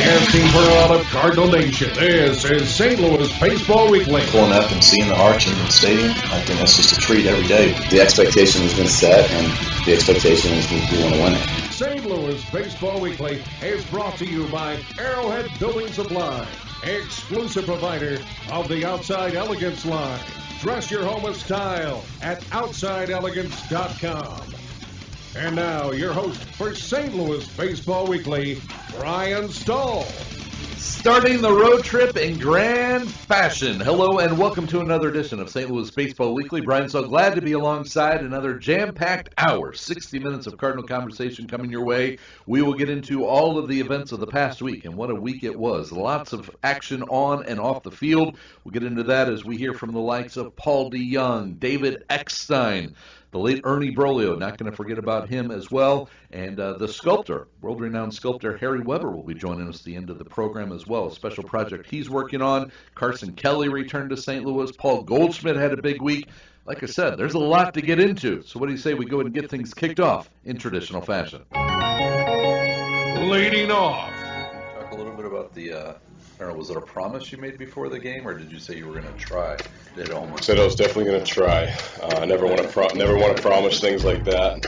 Broadcasting for all of Cardinal Nation, this is St. Louis Baseball Weekly. Pulling up and seeing the arch in the stadium, I think that's just a treat every day. The expectation has been set, and the expectation is we want to win it. St. Louis Baseball Weekly is brought to you by Arrowhead Building Supply, exclusive provider of the Outside Elegance line. Dress your home with style at OutsideElegance.com. And now, your host for St. Louis Baseball Weekly, Brian Stull. Starting the road trip in grand fashion. Hello and welcome to another edition of St. Louis Baseball Weekly. Brian, so glad to be alongside another jam-packed hour. 60 minutes of Cardinal conversation coming your way. We will get into all of the events of the past week, and what a week it was. Lots of action on and off the field. We'll get into that as we hear from the likes of Paul DeYoung, David Eckstein, the late Ernie Broglio, not going to forget about him as well. And the sculptor, world-renowned sculptor Harry Weber will be joining us at the end of the program as well. A special project he's working on. Carson Kelly returned to St. Louis. Paul Goldschmidt had a big week. Like I said, there's a lot to get into. So what do you say we go ahead and get things kicked off in traditional fashion? Leading off. Talk a little bit about the, I don't know, was it a promise you made before the game, or did you say you were going to try? I said I was definitely going to try. I never want to promise things like that.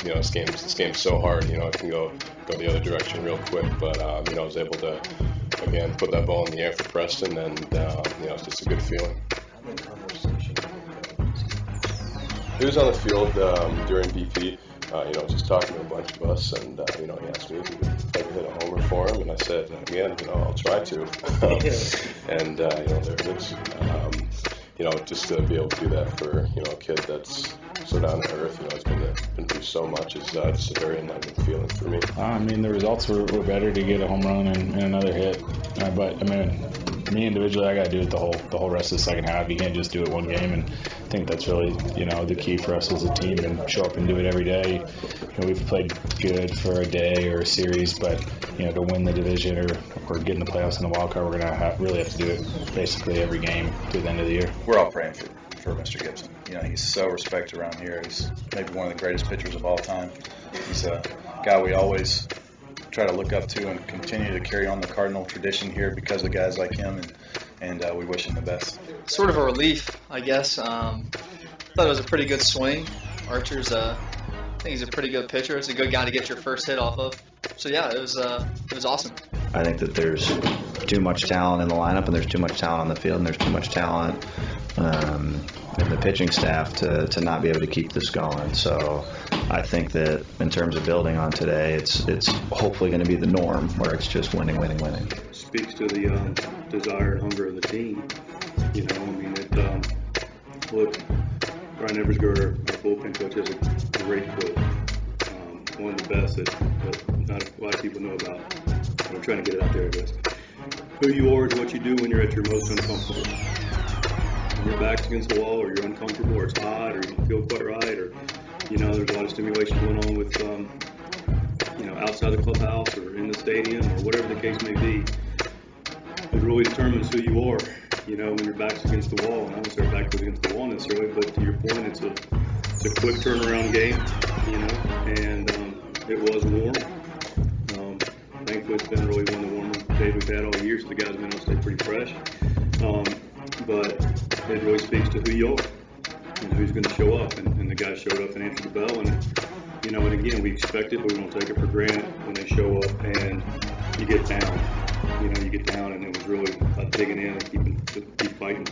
This game's so hard. It can go the other direction real quick. But I was able to again put that ball in the air for Preston, and it's just a good feeling. He was on the field during BP. Just talking to a bunch of us, and he asked me if he could hit a homer for him, and I said, again, I'll try to. And there it is. Just to be able to do that for a kid that's so down to earth, it's been through so much is just a very enlightening feeling for me. The results were better to get a home run and another hit, but me individually, I got to do it the whole rest of the second half. You can't just do it one game, and I think that's really the key for us as a team, and show up and do it every day. We've played good for a day or a series, but to win the division or get in the playoffs in the wild card, we're gonna really have to do it basically every game through the end of the year. We're all praying for Mr. Gibson. He's so respected around here. He's maybe one of the greatest pitchers of all time. He's a guy we always try to look up to and continue to carry on the Cardinal tradition here because of guys like him, and we wish him the best. Sort of a relief, I guess. Thought it was a pretty good swing. Archer's I think he's a pretty good pitcher. It's a good guy to get your first hit off of. So yeah, it was awesome. I think that there's too much talent in the lineup, and there's too much talent on the field, and there's too much talent in the pitching staff to not be able to keep this going. So I think that in terms of building on today, it's hopefully going to be the norm where it's just winning. Speaks to the desire and hunger of the team. Look, Brian Eversgard, our bullpen coach, has a great quote. One of the best that not a lot of people know about. I'm trying to get it out there, I guess. Who you are is what you do when you're at your most uncomfortable. When your back's against the wall, or you're uncomfortable, or it's hot, or you don't feel quite right, or there's a lot of stimulation going on with outside the clubhouse or in the stadium or whatever the case may be. It really determines who you are. When your back's against the wall, and I won't say our back was against the wall necessarily, but to your point, it's a quick turnaround game, and it was warm. Thankfully, it's been really one of the warmer days we've had all year, so the guys have been able to stay pretty fresh. But it really speaks to who you are and who's going to show up, and the guys showed up and answered the bell, and and again, we expect it, but we don't take it for granted when they show up and you get down. You get down, and it was really digging in and keep fighting.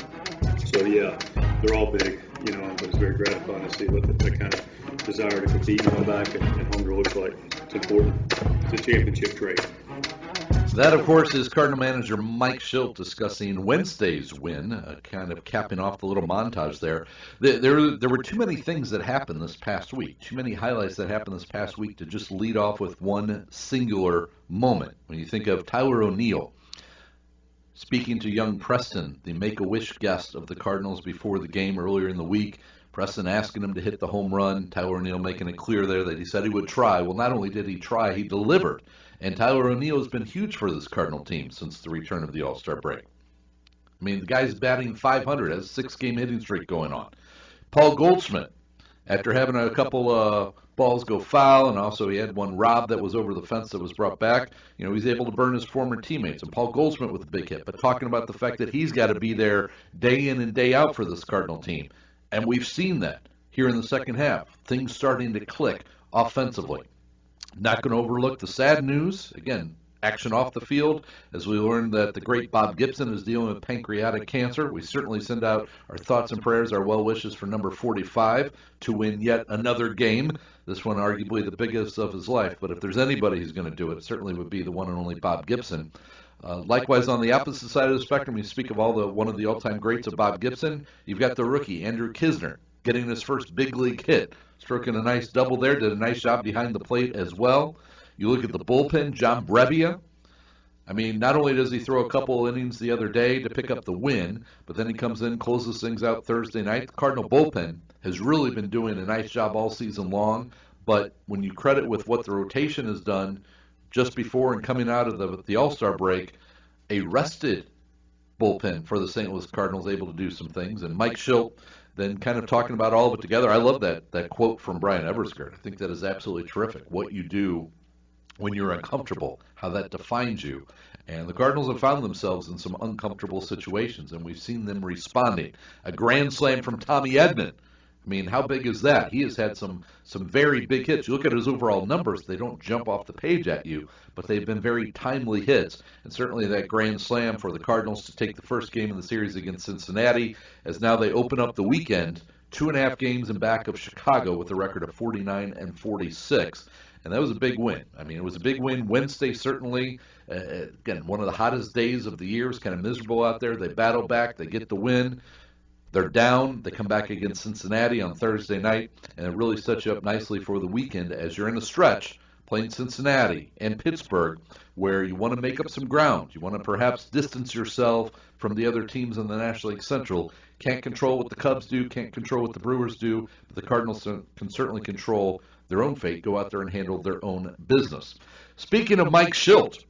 So yeah, they're all big, but it's very gratifying to see what that kind of desire to compete and come back and hunger looks like. It's important. It's a championship trait. That, of course, is Cardinal manager Mike Shildt discussing Wednesday's win, kind of capping off the little montage there. There were too many things that happened this past week, too many highlights that happened this past week to just lead off with one singular moment. When you think of Tyler O'Neill speaking to young Preston, the Make-A-Wish guest of the Cardinals before the game earlier in the week, Preston asking him to hit the home run, Tyler O'Neill making it clear there that he said he would try. Well, not only did he try, he delivered. And Tyler O'Neill has been huge for this Cardinal team since the return of the All-Star break. The guy's batting .500, has a 6-game hitting streak going on. Paul Goldschmidt, after having a couple balls go foul, and also he had one rob that was over the fence that was brought back. You know, he's able to burn his former teammates, and Paul Goldschmidt with a big hit. But talking about the fact that he's got to be there day in and day out for this Cardinal team, and we've seen that here in the second half. Things starting to click offensively. Not going to overlook the sad news. Again, action off the field as we learned that the great Bob Gibson is dealing with pancreatic cancer. We certainly send out our thoughts and prayers, our well wishes for number 45 to win yet another game. This one arguably the biggest of his life, but if there's anybody who's going to do it, it certainly would be the one and only Bob Gibson. Likewise, on the opposite side of the spectrum, you speak of one of the all-time greats of Bob Gibson, you've got the rookie, Andrew Kisner, getting his first big league hit, stroking a nice double there, did a nice job behind the plate as well. You look at the bullpen, John Brebbia. I mean, not only does he throw a couple innings the other day to pick up the win, but then he comes in, closes things out Thursday night. The Cardinal bullpen has really been doing a nice job all season long, but when you credit with what the rotation has done just before and coming out of the All-Star break, a rested bullpen for the St. Louis Cardinals able to do some things. And Mike Schilt then kind of talking about all of it together. I love that quote from Brian Eversgerd. I think that is absolutely terrific. What you do when you're uncomfortable, how that defines you. And the Cardinals have found themselves in some uncomfortable situations, and we've seen them responding. A grand slam from Tommy Edman. I mean, how big is that? He has had some very big hits. You look at his overall numbers, they don't jump off the page at you, but they've been very timely hits. And certainly that grand slam for the Cardinals to take the first game in the series against Cincinnati, as now they open up the weekend, 2.5 games in back of Chicago with a record of 49-46. And that was a big win. I mean, it was a big win. Wednesday, certainly, again, one of the hottest days of the year. It's kind of miserable out there. They battle back. They get the win. They're down. They come back against Cincinnati on Thursday night, and it really sets you up nicely for the weekend as you're in a stretch playing Cincinnati and Pittsburgh where you want to make up some ground. You want to perhaps distance yourself from the other teams in the National League Central. Can't control what the Cubs do, can't control what the Brewers do, but the Cardinals can certainly control their own fate, go out there and handle their own business. Speaking of Mike Schilt,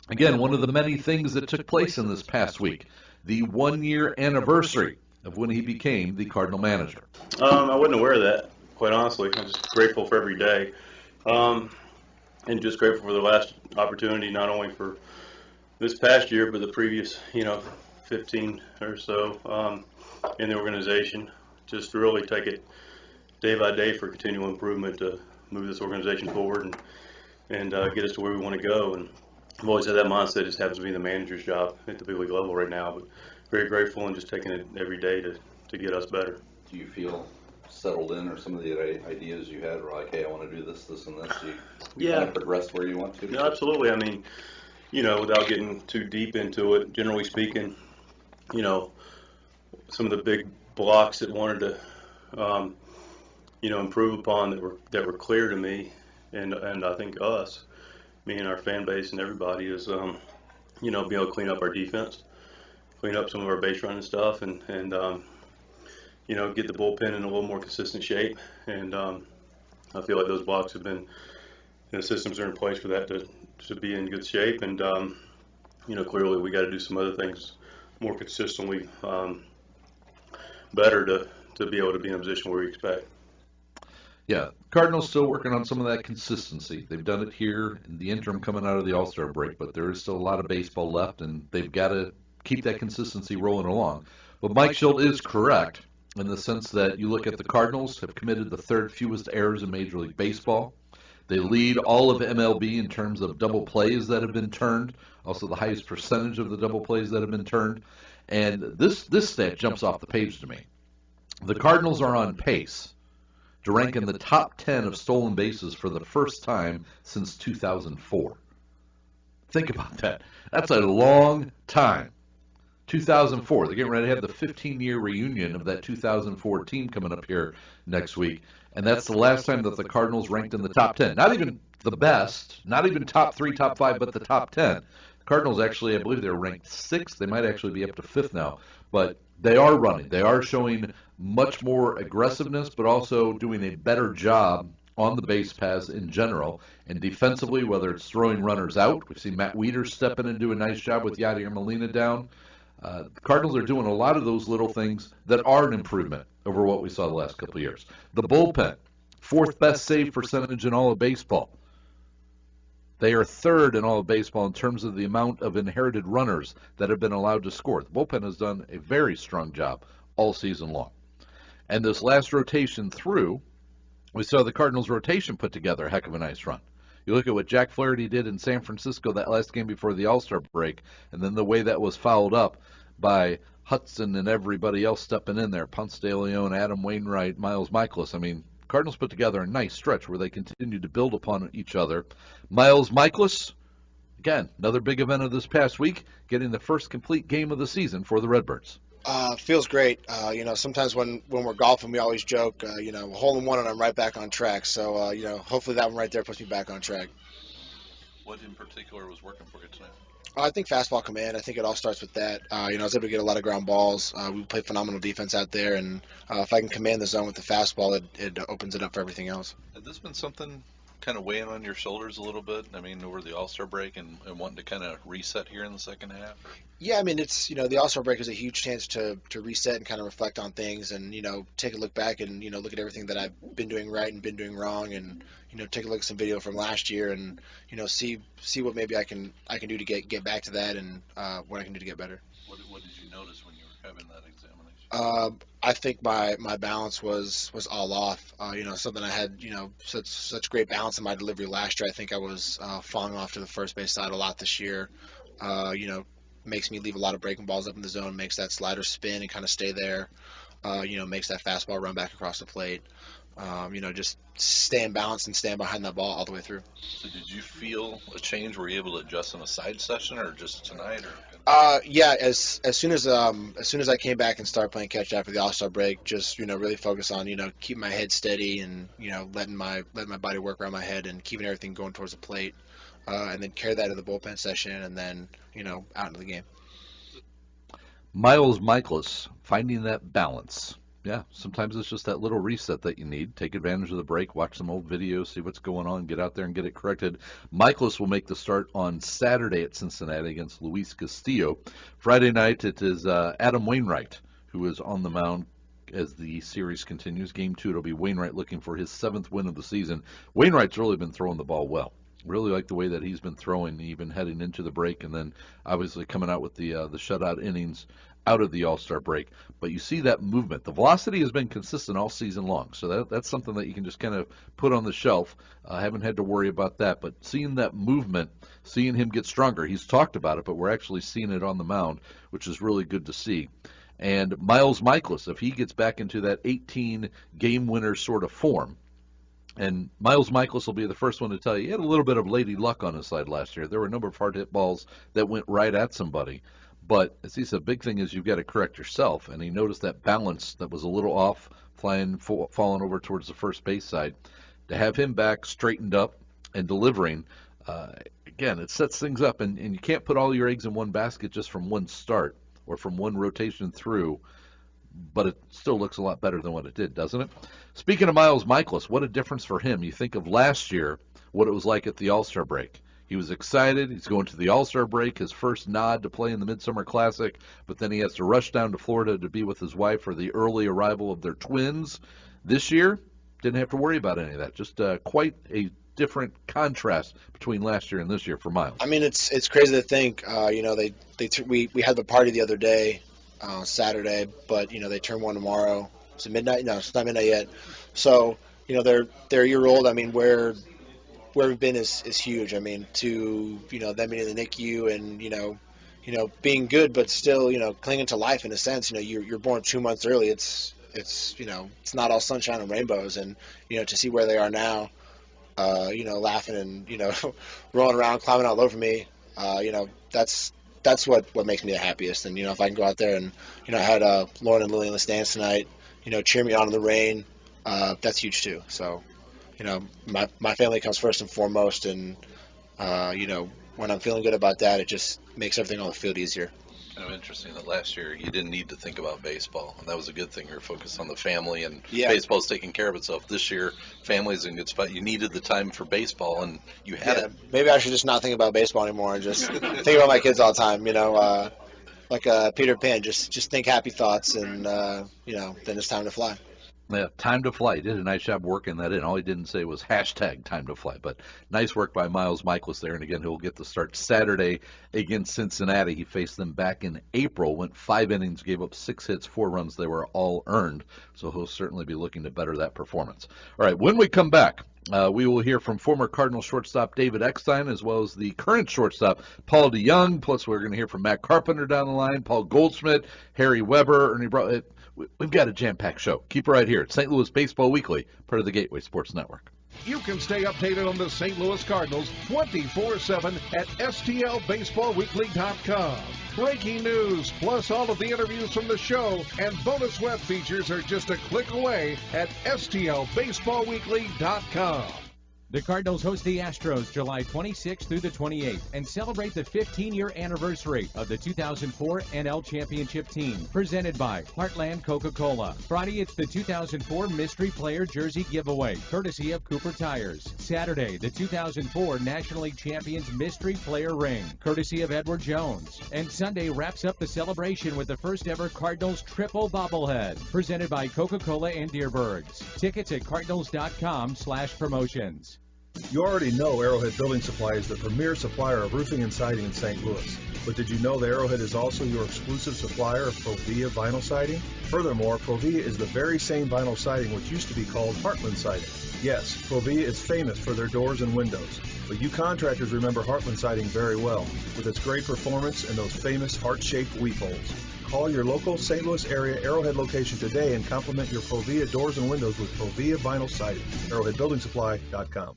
again, one of the many things that took place in this past week, the 1-year anniversary of when he became the Cardinal manager. I wasn't aware of that, quite honestly. I'm just grateful for every day. And just grateful for the last opportunity, not only for this past year, but the previous, 15 or so in the organization. Just to really take it day by day for continual improvement to move this organization forward and get us to where we want to go. And I've always had that mindset. It just happens to be the manager's job at the big league level right now. But very grateful and just taking it every day to get us better. Do you feel settled in, or some of the ideas you had were like, hey, I want to do this, this, and this? Do you kind of progress where you want to? No, absolutely. I mean, without getting too deep into it, generally speaking, some of the big blocks that wanted to, improve upon that were clear to me, and I think me and our fan base and everybody is, be able to clean up our defense, clean up some of our base running stuff, and get the bullpen in a little more consistent shape. And I feel like those blocks have been, the systems are in place for that to be in good shape. And clearly we got to do some other things more consistently, better to be able to be in a position where we expect. Yeah, Cardinals still working on some of that consistency. They've done it here in the interim coming out of the All-Star break, but there is still a lot of baseball left, and they've got to keep that consistency rolling along. But Mike Schilt is correct in the sense that you look at the Cardinals have committed the third fewest errors in Major League Baseball. They lead all of MLB in terms of double plays that have been turned, also the highest percentage of the double plays that have been turned. And this stat jumps off the page to me. The Cardinals are on pace to rank in the top 10 of stolen bases for the first time since 2004. Think about that. That's a long time. 2004. They're getting ready to have the 15-year reunion of that 2004 team coming up here next week. And that's the last time that the Cardinals ranked in the top 10. Not even the best, not even top 3, top 5, but the top 10. The Cardinals actually, I believe they're ranked 6th. They might actually be up to 5th now. But they are running. They are showing much more aggressiveness, but also doing a better job on the base paths in general. And defensively, whether it's throwing runners out, we've seen Matt Wieters step in and do a nice job with Yadier Molina down. The Cardinals are doing a lot of those little things that are an improvement over what we saw the last couple of years. The bullpen, Fourth best save percentage in all of baseball. They are third in all of baseball in terms of the amount of inherited runners that have been allowed to score. The bullpen has done a very strong job all season long. And this last rotation through, we saw the Cardinals rotation put together a heck of a nice run. You look at what Jack Flaherty did in San Francisco that last game before the All-Star break, and then the way that was followed up by Hudson and everybody else stepping in there, Ponce de Leon, Adam Wainwright, Miles Michaelis. I mean, Cardinals put together a nice stretch where they continued to build upon each other. Miles Michaelis, again, another big event of this past week, getting the first complete game of the season for the Redbirds. Feels great. Sometimes when we're golfing, we always joke, hole in one and I'm right back on track. So, hopefully that one right there puts me back on track. What in particular was working for you tonight? I think fastball command. I think it all starts with that. I was able to get a lot of ground balls. We play phenomenal defense out there, and if I can command the zone with the fastball, it opens it up for everything else. Has this been something kind of weighing on your shoulders a little bit? I mean, over the All-Star break and wanting to kind of reset here in the second half? Or? Yeah, I mean, it's, the All-Star break is a huge chance to reset and kind of reflect on things and, take a look back and, look at everything that I've been doing right and been doing wrong and, take a look at some video from last year and, see what maybe I can do to get back to that and what I can do to get better. What did you notice when you were having that examination? I think my balance was all off. Something I had, such great balance in my delivery last year. I think I was falling off to the first base side a lot this year. Makes me leave a lot of breaking balls up in the zone, makes that slider spin and kind of stay there. Makes that fastball run back across the plate. Just staying balanced and stand behind that ball all the way through. So did you feel a change? Were you able to adjust in a side session or just tonight? Yeah, as soon as I came back and started playing catch after the All-Star break, just really focus on keeping my head steady and letting my body work around my head and keeping everything going towards the plate, and then carry that to the bullpen session and then out into the game. Miles Michaelis finding that balance. Yeah, sometimes it's just that little reset that you need. Take advantage of the break, watch some old videos, see what's going on, get out there and get it corrected. Michaelis will make the start on Saturday at Cincinnati against Luis Castillo. Friday night, it is Adam Wainwright who is on the mound as the series continues. Game 2, it'll be Wainwright looking for his 7th win of the season. Wainwright's really been throwing the ball well. Really like the way that he's been throwing, even heading into the break, and then obviously coming out with the shutout innings out of the All-Star break. But you see that movement. The velocity has been consistent all season long, so that's something that you can just kind of put on the shelf. Haven't had to worry about that, but seeing that movement, seeing him get stronger, he's talked about it, but we're actually seeing it on the mound, which is really good to see. And Miles Michaelis, if he gets back into that 18 game winner sort of form, and Miles Michaelis will be the first one to tell you, he had a little bit of lady luck on his side last year. There were a number of hard hit balls that went right at somebody. But as he said, big thing is you've got to correct yourself. And he noticed that balance that was a little off, falling over towards the first base side. To have him back straightened up and delivering, again, it sets things up. And you can't put all your eggs in one basket just from one start or from one rotation through. But it still looks a lot better than what it did, doesn't it? Speaking of Miles Michaelis, what a difference for him. You think of last year, what it was like at the All-Star break. He was excited. He's going to the All-Star break, his first nod to play in the Midsummer Classic, but then he has to rush down to Florida to be with his wife for the early arrival of their twins. This year, didn't have to worry about any of that. Just quite a different contrast between last year and this year for Miles. I mean, it's crazy to think. We had the party the other day, Saturday, but they turn one tomorrow. Is it midnight? No, it's not midnight yet. So they're a year old. I mean, where we've been is huge. I mean, to them being in the NICU and being good, but still clinging to life in a sense. You're born 2 months early. It's not all sunshine and rainbows, and to see where they are now, laughing and rolling around, climbing all over me. That's what makes me the happiest. And if I can go out there and I had Lauren and Lily in the stands tonight, cheer me on in the rain. That's huge too. So. My family comes first and foremost, and, when I'm feeling good about that, it just makes everything on the field easier. Kind of interesting that last year you didn't need to think about baseball, and that was a good thing. You're focused on the family, and baseball's taking care of itself. This year, family's in a good spot. You needed the time for baseball, and you had it. Maybe I should just not think about baseball anymore and just think about my kids all the time, like Peter Pan, just think happy thoughts, and, then it's time to fly. Yeah, time to fly. He did a nice job working that in. All he didn't say was hashtag time to fly. But nice work by Miles Michaelis there. And again, he'll get the start Saturday against Cincinnati. He faced them back in April, went 5 innings, gave up 6 hits, 4 runs. They were all earned. So he'll certainly be looking to better that performance. All right, when we come back, we will hear from former Cardinal shortstop David Eckstein, as well as the current shortstop Paul DeYoung. Plus, we're going to hear from Matt Carpenter down the line, Paul Goldschmidt, Harry Weber, Ernie Brown. We've got a jam-packed show. Keep it right here at St. Louis Baseball Weekly, part of the Gateway Sports Network. You can stay updated on the St. Louis Cardinals 24/7 at STLBaseballWeekly.com. Breaking news, plus all of the interviews from the show and bonus web features are just a click away at STLBaseballWeekly.com. The Cardinals host the Astros July 26th through the 28th and celebrate the 15-year anniversary of the 2004 NL Championship team, presented by Heartland Coca-Cola. Friday, it's the 2004 Mystery Player Jersey Giveaway, courtesy of Cooper Tires. Saturday, the 2004 National League Champions Mystery Player Ring, courtesy of Edward Jones. And Sunday wraps up the celebration with the first-ever Cardinals Triple Bobblehead, presented by Coca-Cola and Deerbergs. Tickets at cardinals.com/promotions. You already know Arrowhead Building Supply is the premier supplier of roofing and siding in St. Louis. But did you know that Arrowhead is also your exclusive supplier of Provia vinyl siding? Furthermore, Provia is the very same vinyl siding which used to be called Heartland siding. Yes, Provia is famous for their doors and windows. But you contractors remember Heartland siding very well, with its great performance and those famous heart-shaped weep holes. Call your local St. Louis area Arrowhead location today and compliment your Provia doors and windows with Provia vinyl siding. ArrowheadBuildingSupply.com.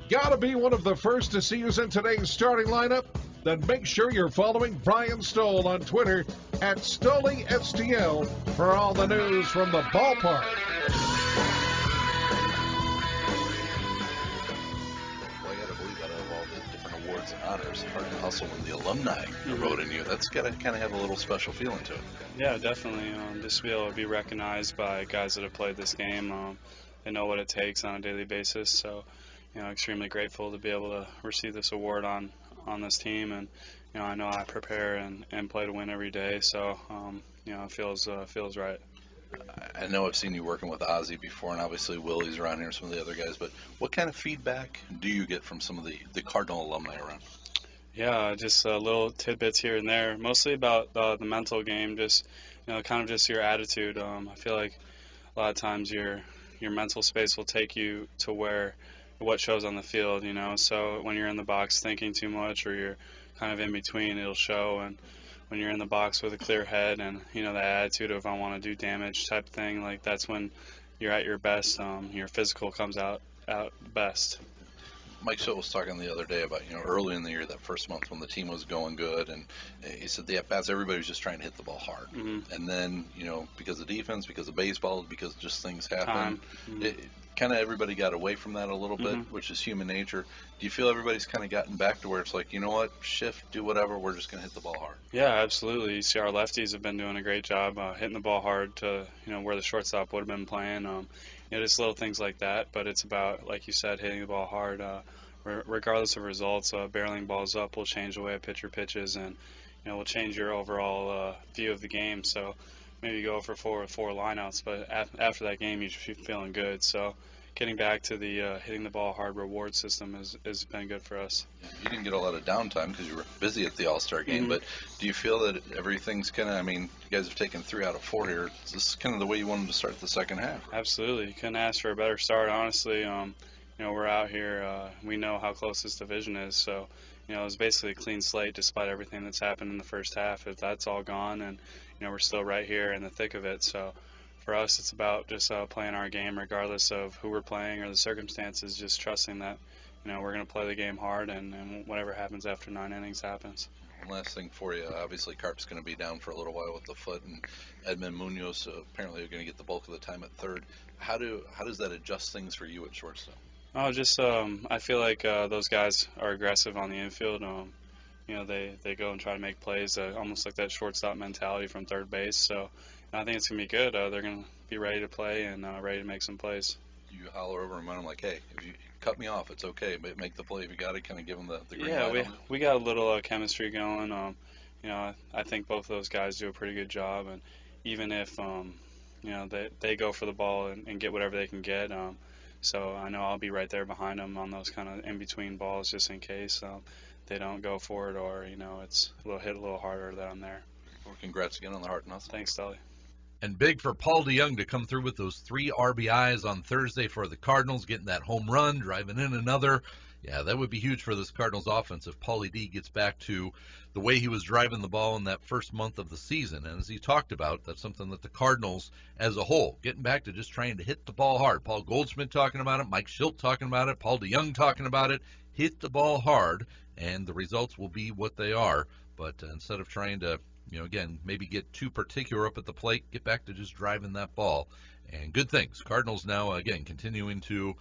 Gotta be one of the first to see who's in today's starting lineup? Then make sure you're following Brian Stull on Twitter at StullySTL for all the news from the ballpark. Well, I got to believe out of all the different awards and honors, hard to hustle when the alumni wrote in you. That's got to kind of have a little special feeling to it. Yeah, definitely. Just to be able to be recognized by guys that have played this game, they know what it takes on a daily basis. So, extremely grateful to be able to receive this award on this team, and I know I prepare and play to win every day, so it feels right. I know I've seen you working with Ozzie before, and obviously Willie's around here, some of the other guys, but what kind of feedback do you get from some of the Cardinal alumni around? Yeah, just little tidbits here and there, mostly about the mental game, just kind of just your attitude. I feel like a lot of times your mental space will take you to what shows on the field, so when you're in the box thinking too much or you're kind of in between, it'll show. And when you're in the box with a clear head and the attitude of I want to do damage type thing, like that's when you're at your best. Your physical comes out best. Mike Schilt was talking the other day about, early in the year, that first month when the team was going good, and he said the at-bats, everybody was just trying to hit the ball hard. Mm-hmm. And then, because of defense, because of baseball, because just things happen, kind of everybody got away from that a little bit, which is human nature. Do you feel everybody's kind of gotten back to where it's like, you know what, shift, do whatever, we're just going to hit the ball hard? Yeah, absolutely. You see our lefties have been doing a great job hitting the ball hard to, where the shortstop would have been playing. Just little things like that, but it's about, like you said, hitting the ball hard. Regardless of results, barreling balls up will change the way a pitcher pitches, and will change your overall view of the game. So maybe you go for 4 with 4 lineouts, but after that game you should be feeling good. So getting back to the hitting the ball hard reward system has been good for us. You didn't get a lot of downtime because you were busy at the All-Star game, but do you feel that everything's kind of, you guys have taken 3 out of 4 here. Is this kind of the way you wanted to start the second half? Absolutely. You couldn't ask for a better start, honestly. We're out here. We know how close this division is, so it was basically a clean slate despite everything that's happened in the first half. If that's all gone, and we're still right here in the thick of it. So for us, it's about just playing our game regardless of who we're playing or the circumstances. Just trusting that we're going to play the game hard, and whatever happens after 9 innings happens. One last thing for you. Obviously, Carp's going to be down for a little while with the foot, and Edmund Munoz apparently are going to get the bulk of the time at third. How does that adjust things for you at shortstop? Oh, just I feel like those guys are aggressive on the infield. They go and try to make plays, almost like that shortstop mentality from third base. So I think it's going to be good. They're going to be ready to play and ready to make some plays. You holler over them and I'm like, hey, if you cut me off, it's okay, but make the play if you got to, kind of give them the green light. Yeah, we got a little chemistry going. I think both of those guys do a pretty good job, and even if they go for the ball and get whatever they can get. So I know I'll be right there behind them on those kind of in-between balls just in case they don't go for it, or it's a little harder that I'm there. Well, congrats again on the Heart and Hustle. Thanks, Stully. And big for Paul DeYoung to come through with those 3 RBIs on Thursday for the Cardinals, getting that home run, driving in another. Yeah, that would be huge for this Cardinals offense if Paulie D gets back to the way he was driving the ball in that first month of the season. And as he talked about, that's something that the Cardinals as a whole, getting back to just trying to hit the ball hard. Paul Goldschmidt talking about it, Mike Schilt talking about it, Paul DeYoung talking about it. Hit the ball hard, and the results will be what they are. But instead of trying to, again, maybe get too particular up at the plate, get back to just driving that ball. And good things. Cardinals now, again, continuing to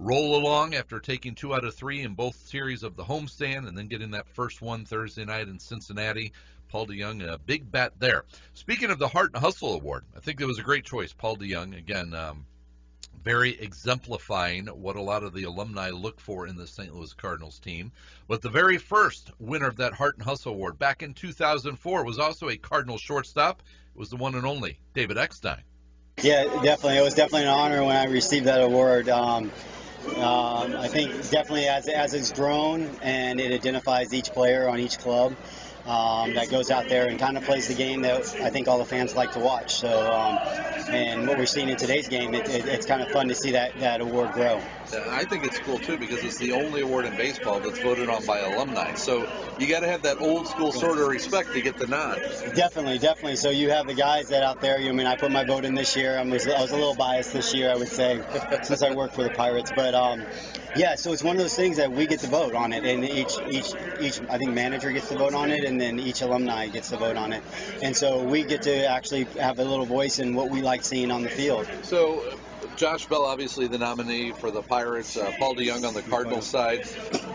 roll along after taking 2 out of 3 in both series of the homestand and then getting that first one Thursday night in Cincinnati. Paul DeYoung, a big bat there. Speaking of the Heart and Hustle Award, I think that was a great choice. Paul DeYoung, again, very exemplifying what a lot of the alumni look for in the St. Louis Cardinals team. But the very first winner of that Heart and Hustle Award back in 2004 was also a Cardinals shortstop. It was the one and only David Eckstein. Yeah, definitely. It was definitely an honor when I received that award. I think definitely as it's grown and it identifies each player on each club that goes out there and kind of plays the game that I think all the fans like to watch. So, and what we're seeing in today's game, it's kind of fun to see that award grow. I think it's cool, too, because it's the only award in baseball that's voted on by alumni. So you got to have that old school sort of respect to get the nod. Definitely. So you have the guys that out there, I put my vote in this year. I was a little biased this year, I would say, since I work for the Pirates. But, yeah, so it's one of those things that we get to vote on it, and each I think manager gets to vote on it, and then each alumni gets to vote on it. And so we get to actually have a little voice in what we like seeing on the field. So Josh Bell, obviously the nominee for the Pirates, Paul DeYoung on the Cardinals side.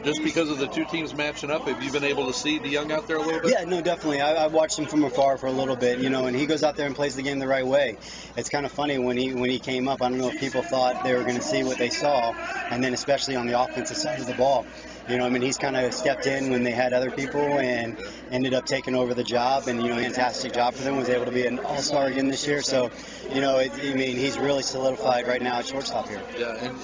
Just because of the two teams matching up, have you been able to see DeYoung out there a little bit? Yeah, no, definitely. I watched him from afar for a little bit, and he goes out there and plays the game the right way. It's kind of funny when he came up. I don't know if people thought they were going to see what they saw, and then especially on the offensive side of the ball. He's kind of stepped in when they had other people and ended up taking over the job, and, fantastic job for them, was able to be an all-star again this year. So, he's really solidified right now at shortstop here. Yeah, and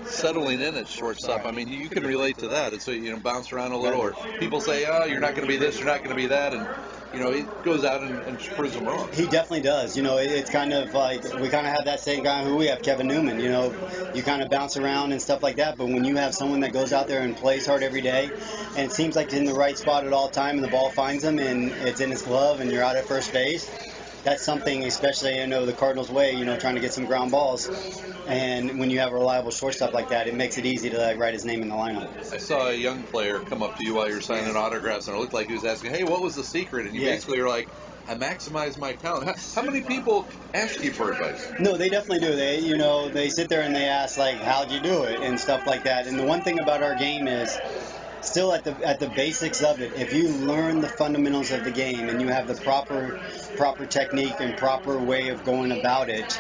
settling in at shortstop, you can relate to that. It's, bounce around a little, or people say, oh, you're not going to be this, you're not going to be that, and he goes out and proves them wrong. He definitely does. It's kind of like we kind of have that same guy who we have, Kevin Newman. You kind of bounce around and stuff like that, but when you have someone that goes out there and plays hard every day, and it seems like he's in the right spot at all time, and the ball finds him, and it's in his glove, and you're out at first base, that's something, especially the Cardinals way, trying to get some ground balls. And when you have a reliable shortstop like that, it makes it easy to write his name in the lineup. I saw a young player come up to you while you were signing autographs, and it looked like he was asking, hey, what was the secret? And you basically were like, I maximize my talent. How many people ask you for advice? No, they definitely do. They sit there and they ask, like, how'd you do it and stuff like that. And the one thing about our game is, still at the basics of it, if you learn the fundamentals of the game and you have the proper technique and proper way of going about it,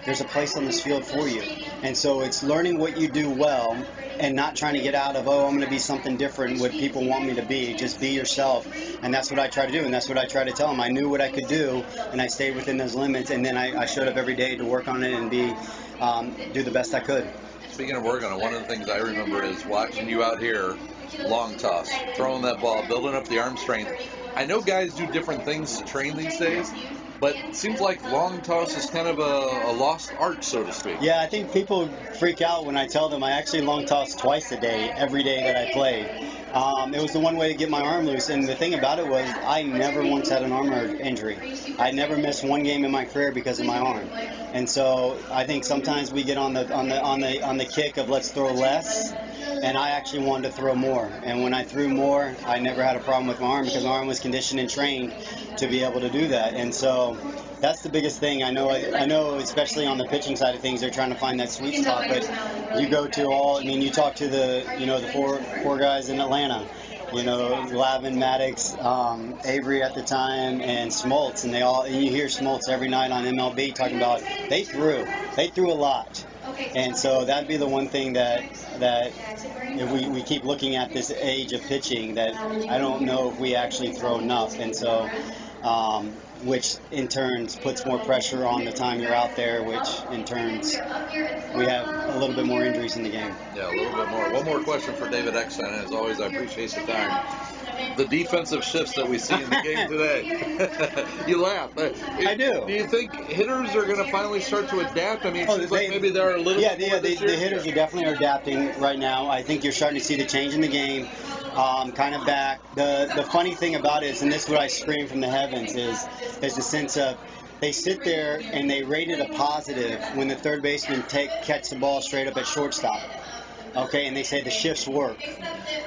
there's a place on this field for you. And so it's learning what you do well and not trying to get out of, I'm going to be something different, what people want me to be. Just be yourself. And that's what I try to do, and that's what I try to tell them. I knew what I could do, and I stayed within those limits, and then I showed up every day to work on it and do the best I could. Speaking of work on it, one of the things I remember is watching you out here, long toss, throwing that ball, building up the arm strength. I know guys do different things to train these days, but it seems like long toss is kind of a lost art, so to speak. Yeah, I think people freak out when I tell them I actually long toss twice a day, every day that I played. It was the one way to get my arm loose, and the thing about it was I never once had an arm injury. I never missed one game in my career because of my arm. And so I think sometimes we get on the kick of let's throw less, and I actually wanted to throw more. And when I threw more, I never had a problem with my arm because my arm was conditioned and trained to be able to do that. And so that's the biggest thing. I know, especially on the pitching side of things, they're trying to find that sweet spot. But you go to you talk to the four guys in Atlanta. Lavin, Maddox, Avery at the time, and Smoltz, and you hear Smoltz every night on MLB talking about they threw a lot. And so that'd be the one thing that if we keep looking at this age of pitching, that I don't know if we actually throw enough. And so which in turn puts more pressure on the time you're out there, which in turns we have a little bit more injuries in the game. Yeah, a little bit more. One more question for David Eckstein. As always, I appreciate the time. The defensive shifts that we see in the game today. You laugh. I do. Do you think hitters are going to finally start to adapt? I mean, it seems like maybe they're a little bit more this year. The hitters are definitely adapting right now. I think you're starting to see the change in the game. Kind of back. The funny thing about it is, and this is what I scream from the heavens, is the sense of they sit there and they rate it a positive when the third baseman catch the ball straight up at shortstop. Okay, and they say the shifts work,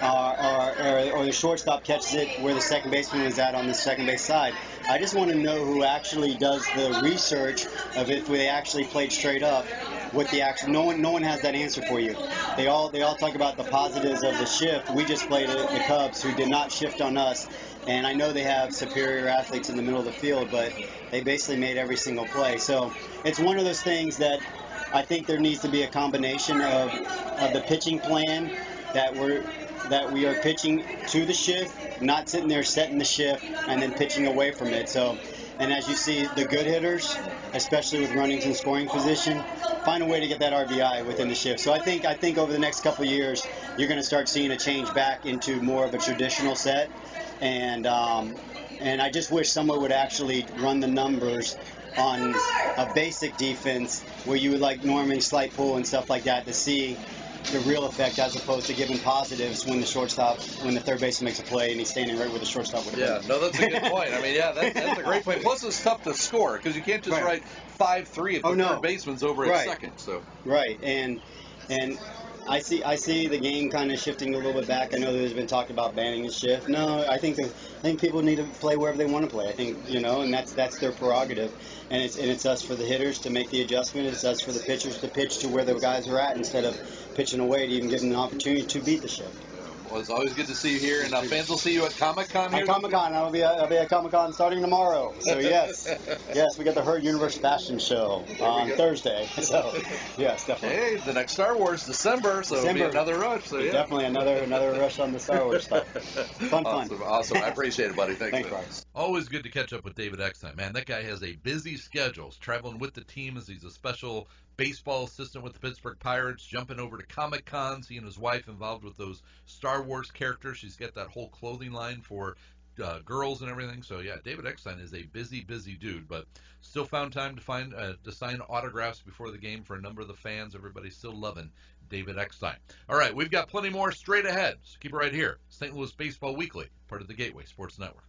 or the shortstop catches it where the second baseman is at on the second base side. I just want to know who actually does the research of if they actually played straight up. With the action, no one has that answer for you. They all talk about the positives of the shift. We just played the Cubs, who did not shift on us, and I know they have superior athletes in the middle of the field, but they basically made every single play. So it's one of those things that I think there needs to be a combination of the pitching plan that we are pitching to the shift, not sitting there setting the shift and then pitching away from it. So, and as you see, the good hitters, especially with runnings in scoring position, find a way to get that RBI within the shift. So I think over the next couple of years, you're going to start seeing a change back into more of a traditional set. And I just wish someone would actually run the numbers on a basic defense where you would like normally slight pull and stuff like that to see the real effect, as opposed to giving positives when the third baseman makes a play and he's standing right where the shortstop would have been. No, that's a good point. I mean, that's a great point. Plus, it's tough to score because you can't just write 5-3 if the third baseman's over at second. So right, and I see the game kind of shifting a little bit back. I know there's been talk about banning the shift. No, I think people need to play wherever they want to play. I think, and that's their prerogative. And it's us for the hitters to make the adjustment. It's us for the pitchers to pitch to where the guys are at instead of pitching away to even give them an opportunity to beat the shift. Well, it's always good to see you here, and fans will see you at Comic-Con here. At Comic-Con, I'll be at Comic-Con starting tomorrow. So yes, we got the Herd Universe Fashion Show on Thursday. So yes, definitely. Hey, the next Star Wars, December, so it'll be another rush. So yeah, definitely another rush on the Star Wars stuff. Fun. Awesome. I appreciate it, buddy. Thanks, Brian. Always good to catch up with David Eckstein. Man, that guy has a busy schedule. He's traveling with the team as he's a special baseball assistant with the Pittsburgh Pirates, jumping over to Comic-Cons. He and his wife involved with those Star Wars characters. She's got that whole clothing line for girls and everything. So yeah, David Eckstein is a busy dude, but still found time to sign autographs before the game for a number of the fans. Everybody's still loving David Eckstein. All right, we've got plenty more straight ahead, so keep it right here. St. Louis Baseball Weekly, part of the Gateway Sports Network.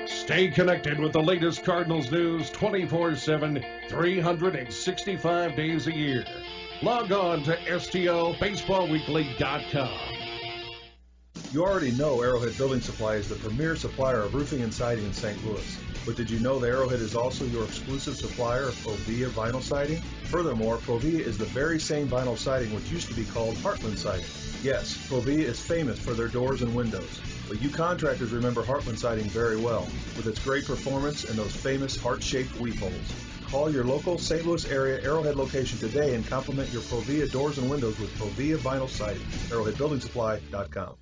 Stay connected with the latest Cardinals news 24/7, 365 days a year. Log on to STLBaseballWeekly.com. You already know Arrowhead Building Supply is the premier supplier of roofing and siding in St. Louis. But did you know that Arrowhead is also your exclusive supplier of Provia vinyl siding? Furthermore, Provia is the very same vinyl siding which used to be called Heartland siding. Yes, Provia is famous for their doors and windows. But you contractors remember Heartland siding very well, with its great performance and those famous heart-shaped weep holes. Call your local St. Louis area Arrowhead location today and compliment your Provia doors and windows with Provia vinyl siding. ArrowheadBuildingSupply.com.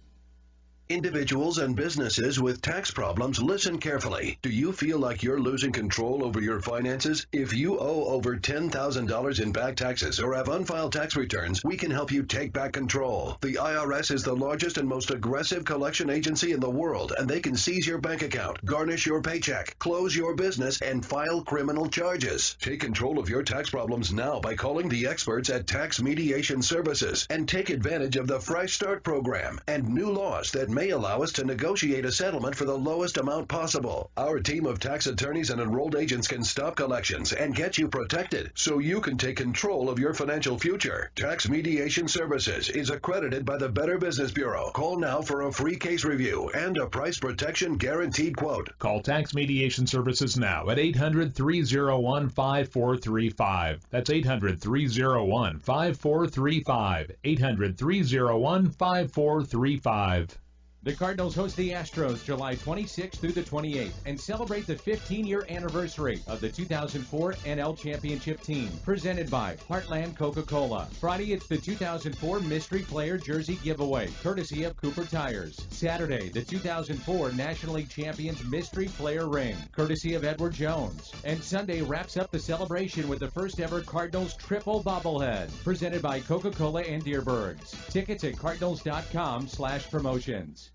Individuals and businesses with tax problems, listen carefully. Do you feel like you're losing control over your finances? If you owe over $10,000 in back taxes or have unfiled tax returns, we can help you take back control. The IRS is the largest and most aggressive collection agency in the world, and they can seize your bank account, garnish your paycheck, close your business, and file criminal charges. Take control of your tax problems now by calling the experts at Tax Mediation Services and take advantage of the Fresh Start program and new laws that may allow us to negotiate a settlement for the lowest amount possible. Our team of tax attorneys and enrolled agents can stop collections and get you protected so you can take control of your financial future. Tax Mediation Services is accredited by the Better Business Bureau. Call now for a free case review and a price protection guaranteed quote. Call Tax Mediation Services now at 800-301-5435. That's 800-301-5435. 800-301-5435. The Cardinals host the Astros July 26th through the 28th and celebrate the 15-year anniversary of the 2004 NL Championship team, presented by Heartland Coca-Cola. Friday, it's the 2004 Mystery Player Jersey Giveaway, courtesy of Cooper Tires. Saturday, the 2004 National League Champions Mystery Player Ring, courtesy of Edward Jones. And Sunday wraps up the celebration with the first ever Cardinals Triple Bobblehead, presented by Coca-Cola and Deerbergs. Tickets at cardinals.com/promotions.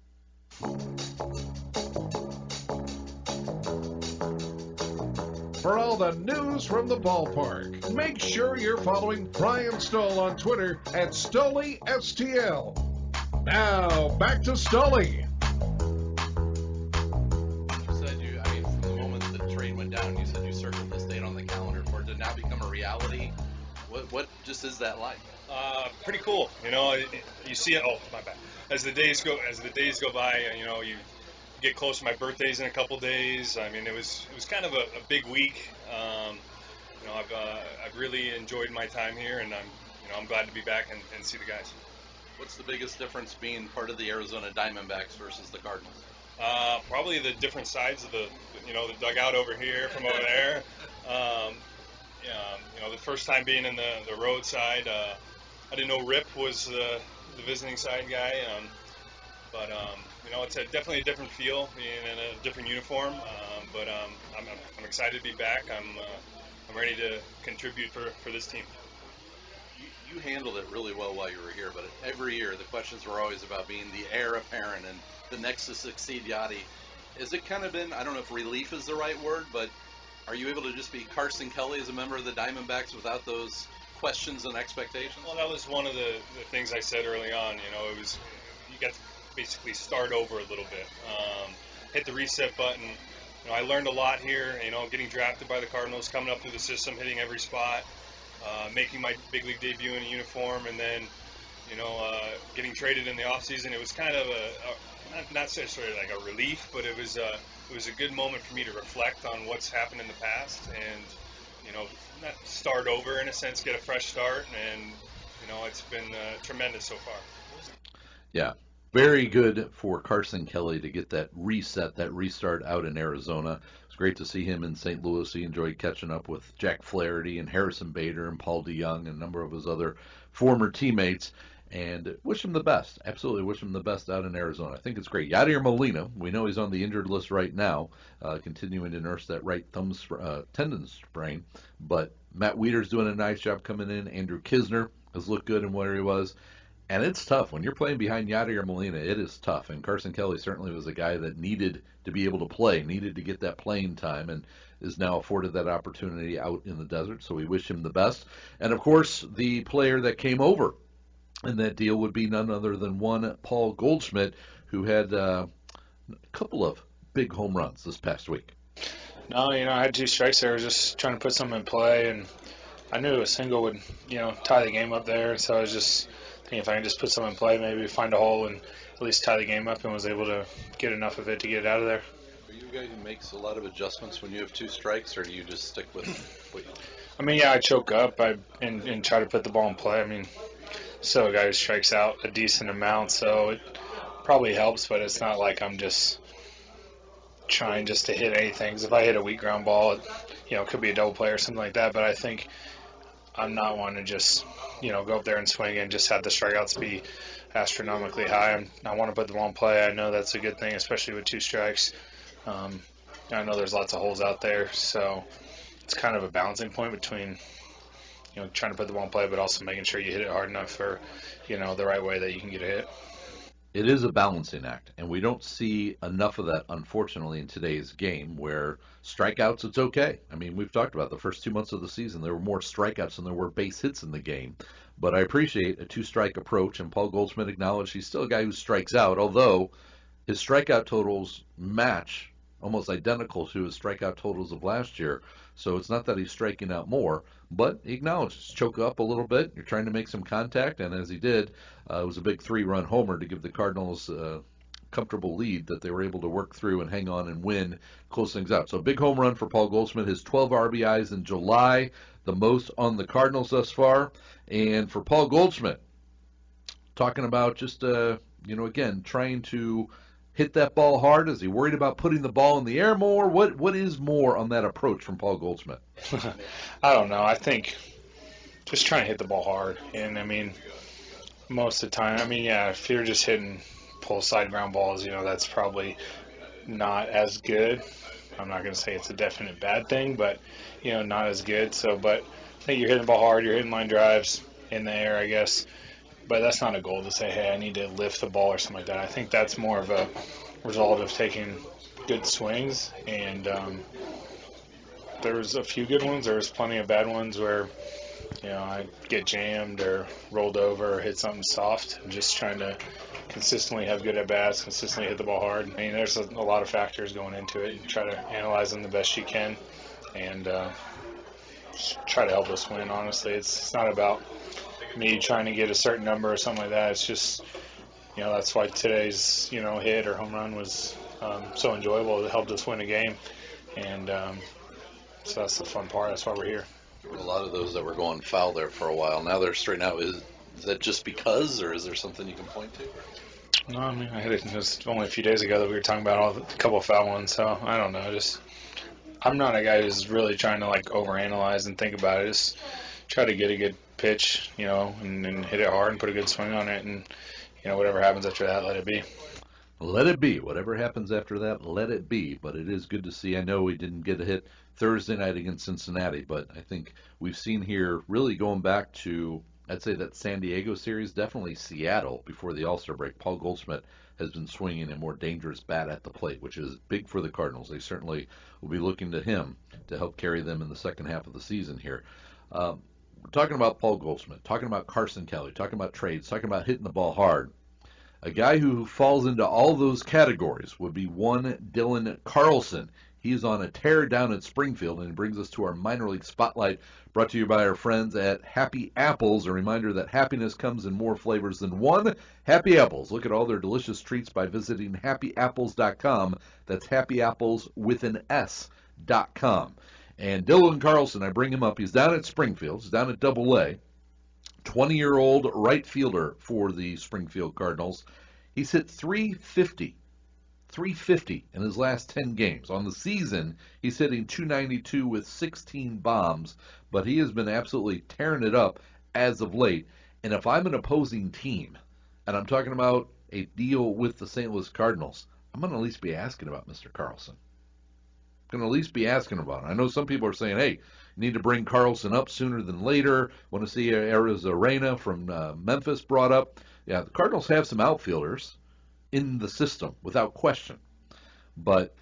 For all the news from the ballpark, make sure you're following Brian Stull on Twitter at StullySTL. Now, back to Stully. You said from the moment the trade went down, you said you circled this date on the calendar for it to now become a reality. What just is that like? Pretty cool. You see it. Oh, my bad. As the days go by, you get close to my birthday's in a couple days. It was kind of a big week. I've really enjoyed my time here, and I'm glad to be back and see the guys. What's the biggest difference being part of the Arizona Diamondbacks versus the Cardinals? Probably the different sides of the dugout over here from over there. The first time being in the road side, I didn't know Rip was the visiting side guy, but it's definitely a different feel being in a different uniform. But I'm excited to be back. I'm ready to contribute for this team. You handled it really well while you were here, but every year the questions were always about being the heir apparent and the next to succeed Yachty. Has it kind of been, I don't know if relief is the right word, but are you able to just be Carson Kelly as a member of the Diamondbacks without those questions and expectations? Well, that was one of the things I said early on. It was, you got to basically start over a little bit, hit the reset button. I learned a lot here, getting drafted by the Cardinals, coming up through the system, hitting every spot, making my big league debut in a uniform, and then, getting traded in the offseason. It was kind of not necessarily like a relief, but it was a good moment for me to reflect on what's happened in the past and, not start over in a sense, get a fresh start, and, it's been tremendous so far. Yeah, very good for Carson Kelly to get that reset, that restart out in Arizona. It's great to see him in St. Louis. He enjoyed catching up with Jack Flaherty and Harrison Bader and Paul DeYoung and a number of his other former teammates. And wish him the best. Absolutely wish him the best out in Arizona. I think it's great. Yadier Molina, we know he's on the injured list right now, continuing to nurse that right thumb tendon sprain. But Matt Wieder's doing a nice job coming in. Andrew Kisner has looked good in where he was. And it's tough. When you're playing behind Yadier Molina, it is tough. And Carson Kelly certainly was a guy that needed to be able to play, needed to get that playing time, and is now afforded that opportunity out in the desert. So we wish him the best. And, of course, the player that came over and that deal would be none other than one Paul Goldschmidt, who had a couple of big home runs this past week. No, I had 2 strikes there. I was just trying to put something in play, and I knew a single would, tie the game up there. So I was just thinking if I can just put something in play, maybe find a hole and at least tie the game up, and was able to get enough of it to get it out of there. Are you a guy who makes a lot of adjustments when you have 2 strikes, or do you just stick with what you... I choke up and try to put the ball in play. So a guy who strikes out a decent amount, so it probably helps, but it's not like I'm just trying just to hit anything. 'Cause if I hit a weak ground ball, it could be a double play or something like that, but I think I'm not wanting to just, go up there and swing and just have the strikeouts be astronomically high. I want to put the ball in play. I know that's a good thing, especially with 2 strikes. I know there's lots of holes out there, so it's kind of a balancing point between trying to put the ball in play, but also making sure you hit it hard enough for, the right way that you can get a hit. It is a balancing act, and we don't see enough of that, unfortunately, in today's game, where strikeouts, it's okay. We've talked about the first 2 months of the season, there were more strikeouts than there were base hits in the game. But I appreciate a 2-strike approach, and Paul Goldschmidt acknowledged he's still a guy who strikes out, although his strikeout totals match almost identical to his strikeout totals of last year. So it's not that he's striking out more, but he acknowledges, choke up a little bit. You're trying to make some contact, and as he did, it was a big 3-run homer to give the Cardinals a comfortable lead that they were able to work through and hang on and win, close things out. So a big home run for Paul Goldschmidt, his 12 RBIs in July, the most on the Cardinals thus far. And for Paul Goldschmidt, talking about just again, trying to hit that ball hard? Is he worried about putting the ball in the air more? What is more on that approach from Paul Goldschmidt? I don't know. I think just trying to hit the ball hard. And, most of the time, if you're just hitting pull side ground balls, that's probably not as good. I'm not going to say it's a definite bad thing, but, not as good. So, but I think you're hitting the ball hard. You're hitting line drives in the air, I guess. But that's not a goal to say, hey, I need to lift the ball or something like that. I think that's more of a result of taking good swings. And there was a few good ones. There was plenty of bad ones where, I get jammed or rolled over or hit something soft. I'm just trying to consistently have good at-bats, consistently hit the ball hard. There's a lot of factors going into it. You try to analyze them the best you can and just try to help us win, honestly. It's not about me trying to get a certain number or something like that. It's just, that's why today's, hit or home run was so enjoyable. It helped us win a game. And so that's the fun part. That's why we're here. There were a lot of those that were going foul there for a while. Now they're straightened out. Is that just because, or is there something you can point to? No, I hit it just only a few days ago that we were talking about a couple of foul ones. So I don't know. I'm not a guy who's really trying to overanalyze and think about it. Just try to get a good pitch, and hit it hard and put a good swing on it, and whatever happens after that, let it be. Let it be. Whatever happens after that, let it be. But it is good to see. I know we didn't get a hit Thursday night against Cincinnati, but I think we've seen here really going back to, I'd say that San Diego series, definitely Seattle before the All-Star break. Paul Goldschmidt has been swinging a more dangerous bat at the plate, which is big for the Cardinals. They certainly will be looking to him to help carry them in the second half of the season here. We're talking about Paul Goldschmidt, talking about Carson Kelly, talking about trades, talking about hitting the ball hard. A guy who falls into all those categories would be one Dylan Carlson. He's on a tear down at Springfield, and it brings us to our minor league spotlight, brought to you by our friends at Happy Apples. A reminder that happiness comes in more flavors than one. Happy Apples. Look at all their delicious treats by visiting happyapples.com. That's happyapples with an S.com. And Dylan Carlson, I bring him up. He's down at Springfield. He's down at Double-A. 20-year-old right fielder for the Springfield Cardinals. He's hit 350 in his last 10 games. On the season, he's hitting 292 with 16 bombs, but he has been absolutely tearing it up as of late. And if I'm an opposing team, and I'm talking about a deal with the St. Louis Cardinals, I'm going to at least be asking about Mr. Carlson. I'm going to at least be asking about it. I know some people are saying, hey, you need to bring Carlson up sooner than later. Want to see Arizarena from Memphis brought up. Yeah, the Cardinals have some outfielders in the system, without question. But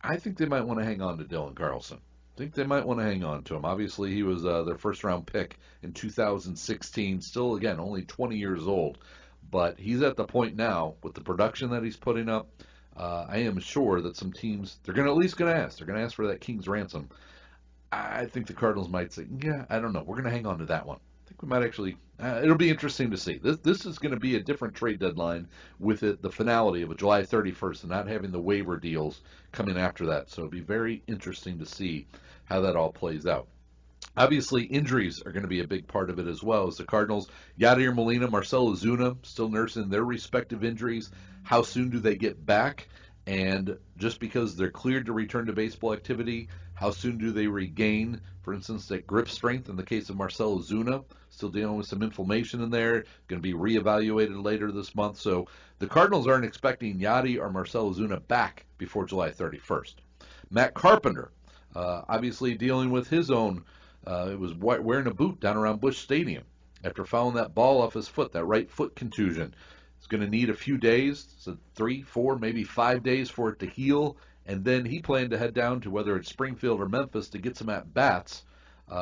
I think they might want to hang on to Dylan Carlson. I think they might want to hang on to him. Obviously, he was their first-round pick in 2016. Still, again, only 20 years old. But he's at the point now, with the production that he's putting up, I am sure that some teams, they're at least going to ask. They're going to ask for that king's ransom. I think the Cardinals might say, yeah, I don't know. We're going to hang on to that one. I think we might actually, it'll be interesting to see. This is going to be a different trade deadline with it, the finality of a July 31st and not having the waiver deals coming after that. So it'll be very interesting to see how that all plays out. Obviously, injuries are going to be a big part of it as well. As the Cardinals, Yadier Molina, Marcell Ozuna, still nursing their respective injuries. How soon do they get back? And just because they're cleared to return to baseball activity, how soon do they regain, for instance, that grip strength in the case of Marcell Ozuna? Still dealing with some inflammation in there, going to be reevaluated later this month. So the Cardinals aren't expecting Yadi or Marcell Ozuna back before July 31st. Matt Carpenter, obviously dealing with his own, it was wearing a boot down around Busch Stadium after fouling that ball off his foot, that right foot contusion. It's going to need a few days, so 3, 4, maybe 5 days for it to heal. And then he planned to head down to whether it's Springfield or Memphis to get some at-bats.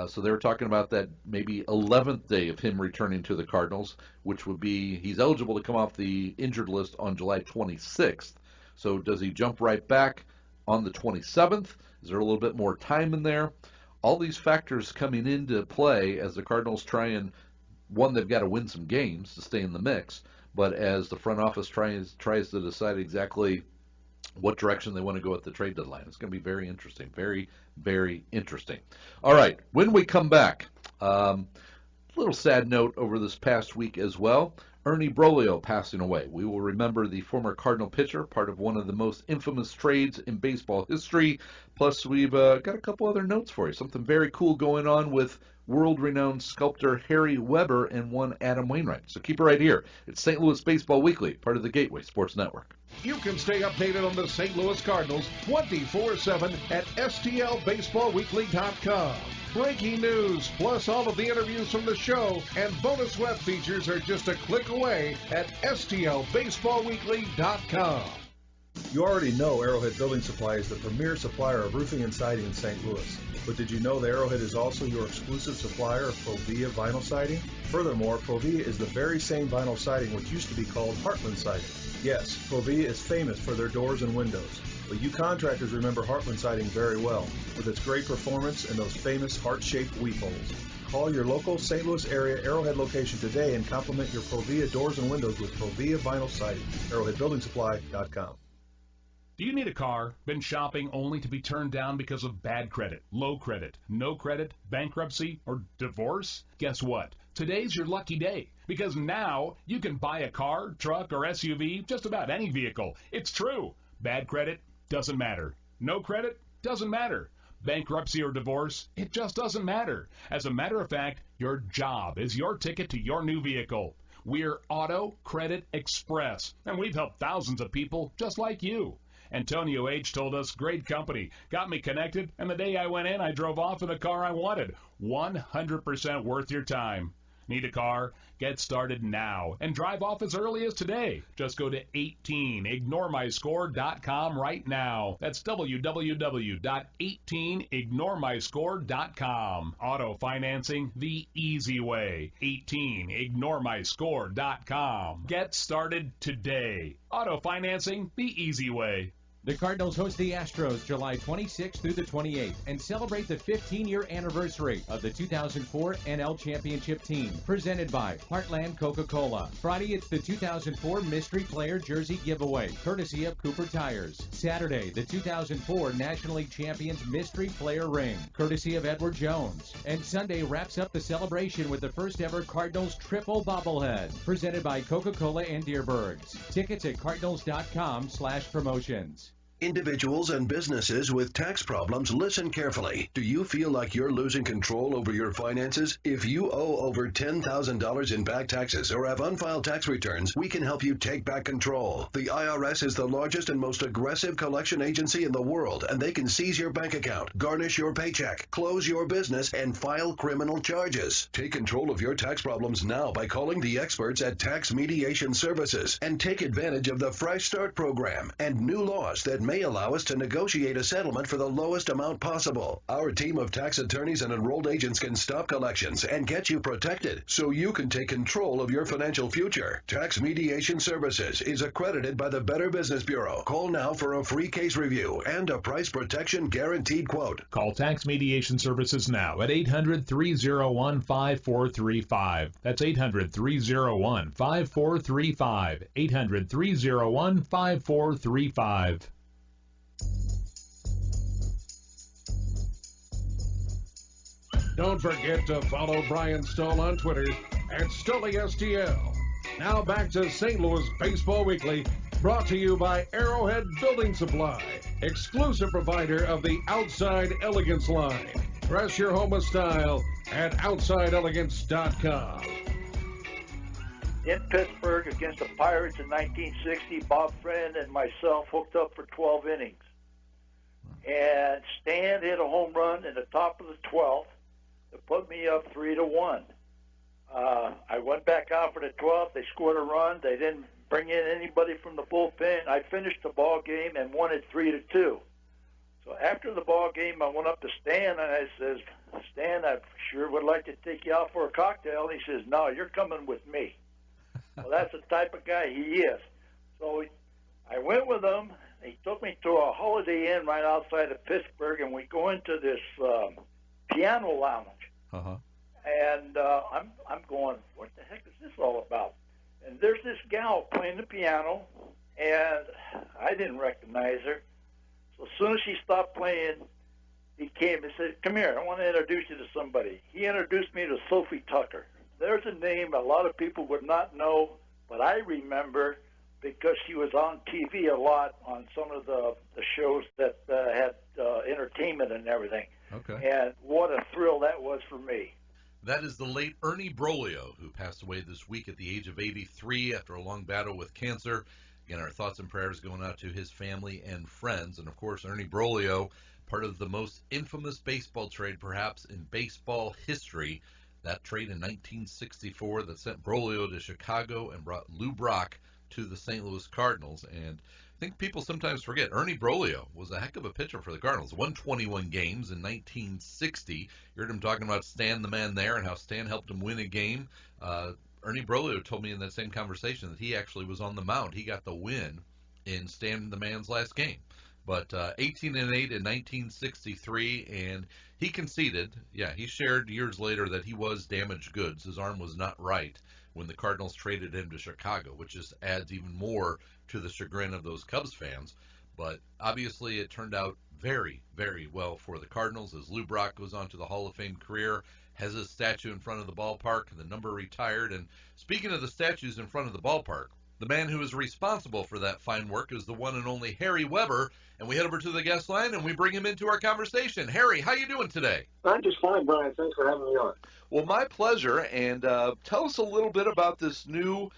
So they were talking about that maybe 11th day of him returning to the Cardinals, which would be he's eligible to come off the injured list on July 26th. So does he jump right back on the 27th? Is there a little bit more time in there? All these factors coming into play as the Cardinals try and, one, they've got to win some games to stay in the mix, but as the front office tries to decide exactly what direction they want to go at the trade deadline. It's going to be very interesting. Very, very interesting. All right, when we come back, a little sad note over this past week as well. Ernie Broglio passing away. We will remember the former Cardinal pitcher, part of one of the most infamous trades in baseball history. Plus, we've got a couple other notes for you. Something very cool going on with world-renowned sculptor Harry Weber and one Adam Wainwright. So keep it right here. It's St. Louis Baseball Weekly, part of the Gateway Sports Network. You can stay updated on the St. Louis Cardinals 24/7 at STLBaseballWeekly.com. Breaking news, plus all of the interviews from the show and bonus web features are just a click away at STLBaseballWeekly.com. You already know Arrowhead Building Supply is the premier supplier of roofing and siding in St. Louis. But did you know that Arrowhead is also your exclusive supplier of Provia vinyl siding? Furthermore, Provia is the very same vinyl siding which used to be called Heartland siding. Yes, Provia is famous for their doors and windows. But you contractors remember Heartland siding very well, with its great performance and those famous heart-shaped weep holes. Call your local St. Louis area Arrowhead location today and compliment your Provia doors and windows with Provia vinyl siding. ArrowheadBuildingSupply.com. Do you need a car? Been shopping only to be turned down because of bad credit, low credit, no credit, bankruptcy, or divorce? Guess what? Today's your lucky day, because now you can buy a car, truck, or SUV, just about any vehicle. It's true. Bad credit doesn't matter. No credit doesn't matter. Bankruptcy or divorce, it just doesn't matter. As a matter of fact, your job is your ticket to your new vehicle. We're Auto Credit Express, and we've helped thousands of people just like you. Antonio H. told us, great company, got me connected, and the day I went in, I drove off in the car I wanted. 100% worth your time. Need a car? Get started now and drive off as early as today. Just go to 18ignoremyscore.com right now. That's www.18ignoremyscore.com. Auto financing the easy way. 18ignoremyscore.com. Get started today. Auto financing the easy way. The Cardinals host the Astros July 26th through the 28th and celebrate the 15-year anniversary of the 2004 NL Championship team, presented by Heartland Coca-Cola. Friday, it's the 2004 Mystery Player Jersey Giveaway, courtesy of Cooper Tires. Saturday, the 2004 National League Champions Mystery Player Ring, courtesy of Edward Jones. And Sunday wraps up the celebration with the first-ever Cardinals Triple Bobblehead, presented by Coca-Cola and Deerbergs. Tickets at cardinals.com/promotions. Individuals and businesses with tax problems, listen carefully. Do you feel like you're losing control over your finances? If you owe over $10,000 in back taxes or have unfiled tax returns, we can help you take back control. The IRS is the largest and most aggressive collection agency in the world, and they can seize your bank account, garnish your paycheck, close your business, and file criminal charges. Take control of your tax problems now by calling the experts at Tax Mediation Services and take advantage of the Fresh Start program and new laws that may allow us to negotiate a settlement for the lowest amount possible. Our team of tax attorneys and enrolled agents can stop collections and get you protected so you can take control of your financial future. Tax Mediation Services is accredited by the Better Business Bureau. Call now for a free case review and a price protection guaranteed quote. Call Tax Mediation Services now at 800-301-5435. That's 800-301-5435. 800-301-5435. Don't forget to follow Brian Stull on Twitter at StullySTL. Now back to St. Louis Baseball Weekly, brought to you by Arrowhead Building Supply, exclusive provider of the Outside Elegance line. Dress your home with style at OutsideElegance.com. In Pittsburgh against the Pirates in 1960, Bob Friend and myself hooked up for 12 innings. And Stan hit a home run in the top of the 12th to put me up 3-1. I went back out for the 12th. They scored a run. They didn't bring in anybody from the bullpen. I finished the ball game and won it 3-2. So after the ball game, I went up to Stan and I says, Stan, I sure would like to take you out for a cocktail. And he says, no, you're coming with me. Well, that's the type of guy he is. So I went with him. He took me to a Holiday Inn right outside of Pittsburgh, and we go into this piano lounge. Uh-huh. And I'm going, what the heck is this all about? And there's this gal playing the piano, and I didn't recognize her. So as soon as she stopped playing, he came and said, come here, I want to introduce you to somebody. He introduced me to Sophie Tucker. There's a name a lot of people would not know but I remember because she was on TV a lot on some of the shows that had entertainment and everything. Okay. And what a thrill that was for me. That is the late Ernie Broglio, who passed away this week at the age of 83 after a long battle with cancer. Again, our thoughts and prayers going out to his family and friends. And, of course, Ernie Broglio, part of the most infamous baseball trade perhaps in baseball history. That trade in 1964 that sent Broglio to Chicago and brought Lou Brock to the St. Louis Cardinals. And I think people sometimes forget Ernie Broglio was a heck of a pitcher for the Cardinals. Won 21 games in 1960. You heard him talking about Stan the Man there and how Stan helped him win a game. Ernie Broglio told me in that same conversation that he actually was on the mound. He got the win in Stan the Man's last game. But 18-8 in 1963, and he conceded. Yeah, he shared years later that he was damaged goods. His arm was not right when the Cardinals traded him to Chicago, which just adds even more to the chagrin of those Cubs fans. But obviously it turned out very, very well for the Cardinals as Lou Brock goes on to the Hall of Fame career, has his statue in front of the ballpark, the number retired. And speaking of the statues in front of the ballpark, the man who is responsible for that fine work is the one and only Harry Weber, and we head over to the guest line and we bring him into our conversation. Harry, how you doing today? I'm just fine, Brian. Thanks for having me on. Well, my pleasure, and tell us a little bit about this new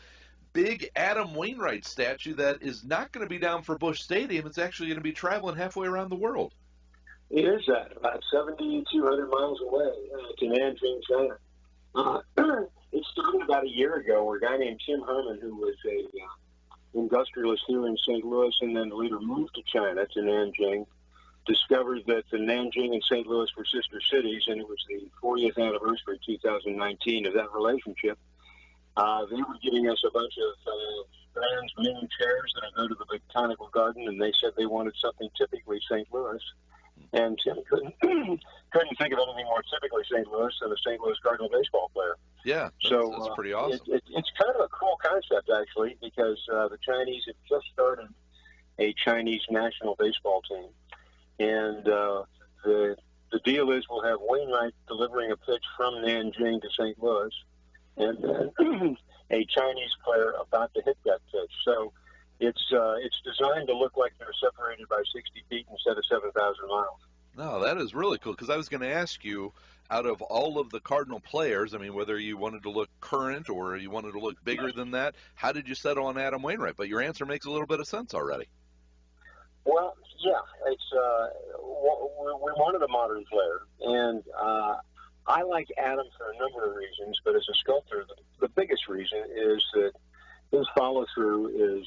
big Adam Wainwright statue that is not going to be down for Busch Stadium. It's actually going to be traveling halfway around the world. It is that, about 7,200 miles away. It's in Nanjing, China. It started about a year ago where a guy named Tim Herman, who was a industrialist here in St. Louis and then later moved to China, to Nanjing, discovered that the Nanjing and St. Louis were sister cities, and it was the 40th anniversary, 2019, of that relationship. They were giving us a bunch of Brand's Ming chairs that go to the Botanical Garden, and they said they wanted something typically St. Louis. And Tim couldn't think of anything more typically St. Louis than a St. Louis Cardinal baseball player. Yeah, that's pretty awesome. It's kind of a cool concept, actually, because the Chinese have just started a Chinese national baseball team. And the deal is we'll have Wainwright delivering a pitch from Nanjing to St. Louis, and then a Chinese player about to hit that pitch. So it's designed to look like they're separated by 60 feet instead of 7,000 miles. No, that is really cool, because I was going to ask you, out of all of the Cardinal players, I mean, whether you wanted to look current or you wanted to look bigger than that, how did you settle on Adam Wainwright? But your answer makes a little bit of sense already. Well, yeah, it's we wanted a modern player, and I like Adam for a number of reasons, but as a sculptor, the biggest reason is that his follow-through is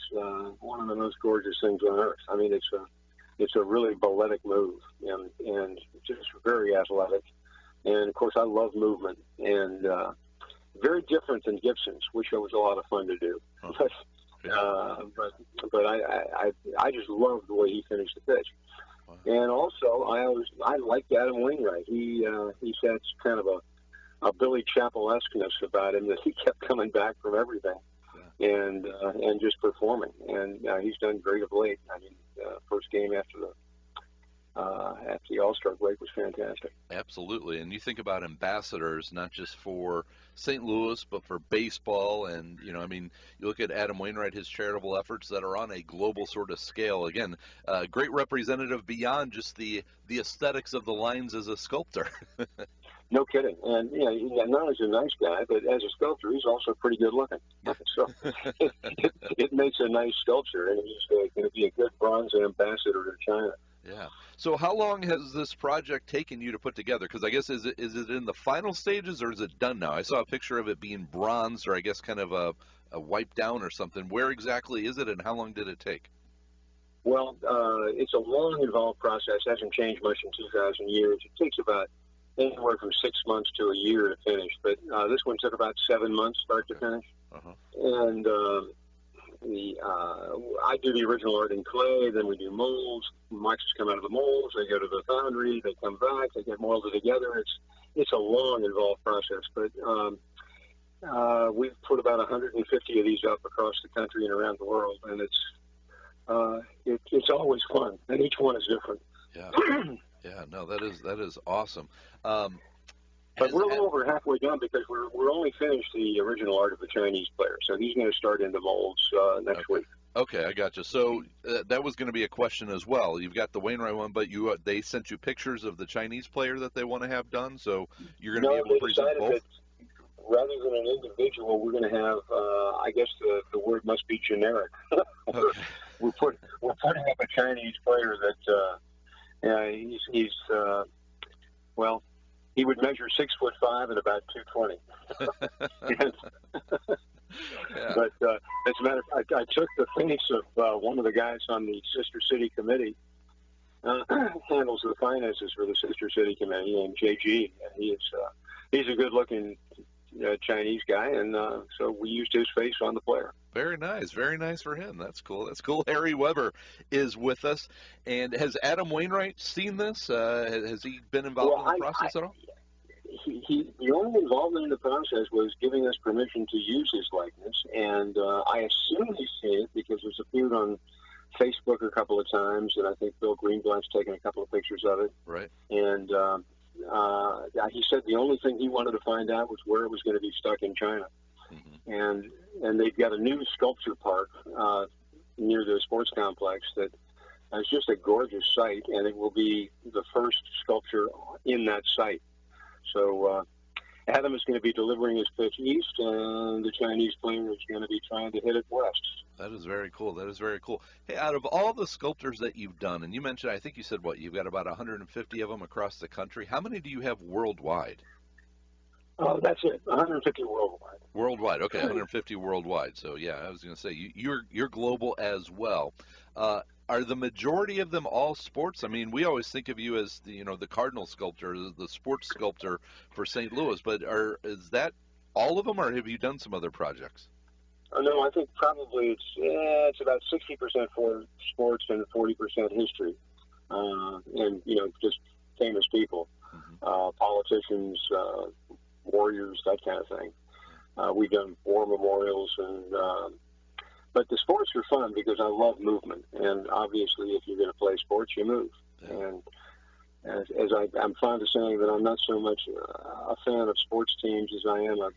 one of the most gorgeous things on earth. I mean, it's a really balletic move, and just very athletic. And, of course, I love movement, and very different than Gibson's, which was a lot of fun to do. But I just love the way he finished the pitch. Wow. And also, I liked Adam Wainwright. He's had kind of a Billy Chappell-esqueness about him, that he kept coming back from everything. And just performing, and he's done great of late. I mean, first game after the All-Star break was fantastic. Absolutely, and you think about ambassadors, not just for St. Louis, but for baseball, and I mean, you look at Adam Wainwright, his charitable efforts that are on a global sort of scale. Again, great representative beyond just the aesthetics of the lines as a sculptor. No kidding. And, not only is he a nice guy, but as a sculptor, he's also pretty good looking. So it makes a nice sculpture, and he's going to be a good bronze ambassador to China. Yeah. So how long has this project taken you to put together? Because I guess, is it in the final stages, or is it done now? I saw a picture of it being bronzed, or I guess kind of a wiped down or something. Where exactly is it, and how long did it take? Well, it's a long, involved process. It hasn't changed much in 2,000 years. It takes about anywhere from 6 months to a year to finish. But this one took about 7 months start to finish. And I do the original art in clay, then we do molds. Marks come out of the molds, they go to the foundry, they come back, they get molded together. It's a long, involved process. But we've put about 150 of these up across the country and around the world, and it's always fun, and each one is different. Yeah. Yeah, no, that is awesome. But we're a little over halfway done because we're only finished the original art of the Chinese player, so he's going to start in the molds next week. Okay, I got you. So that was going to be a question as well. You've got the Wainwright one, but they sent you pictures of the Chinese player that they want to have done, so you're going to be able to present both? That rather than an individual, we're going to have, I guess the word must be generic. Okay. We're putting up a Chinese player that he's well, he would measure 6'5" and about 220. Yeah. But as a matter of fact, I took the face of one of the guys on the Sister City Committee, handles the finances for the Sister City Committee, named JG, and he's a good-looking Chinese guy, and so we used his face on the player. Very nice for him. That's cool. Harry Weber is with us, and has Adam Wainwright seen this? Has he been involved in the process at all? The only involvement in the process was giving us permission to use his likeness, and I assume he's seen it because it's appeared on Facebook a couple of times, and I think Bill Greenblatt's taken a couple of pictures of it. Right. And he said the only thing he wanted to find out was where it was going to be stuck in China. Mm-hmm. And they've got a new sculpture park near the sports complex that is just a gorgeous site, and it will be the first sculpture in that site. So Adam is going to be delivering his pitch east, and the Chinese player is going to be trying to hit it west. That is very cool. Hey, out of all the sculptures that you've done, and you mentioned, I think you said, you've got about 150 of them across the country. How many do you have worldwide? Oh, that's it. 150 worldwide. Worldwide, okay, 150 worldwide. So yeah, I was going to say you're global as well. Are the majority of them all sports? I mean, we always think of you as the Cardinal sculptor, the sports sculptor for St. Louis, but is that all of them, or have you done some other projects? No, I think probably it's about 60% for sports and 40% history, and just famous people, politicians, warriors, that kind of thing. We've done war memorials, but the sports are fun because I love movement, and obviously, if you're going to play sports, you move. Yeah. And I'm fond of saying that I'm not so much a fan of sports teams as I am a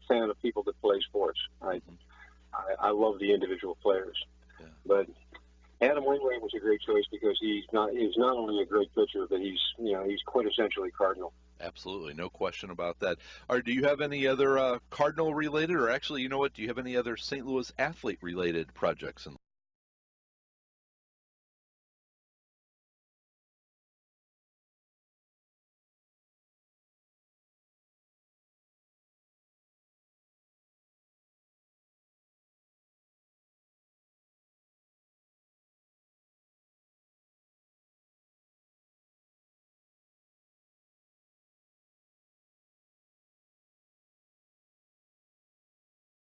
fan of people that play sports. I love the individual players. Yeah. But Adam Wainwright was a great choice because he's not only a great pitcher, but he's quintessentially Cardinal. Absolutely, no question about that. Do you have any other Cardinal related, or actually, do you have any other St. Louis athlete related projects in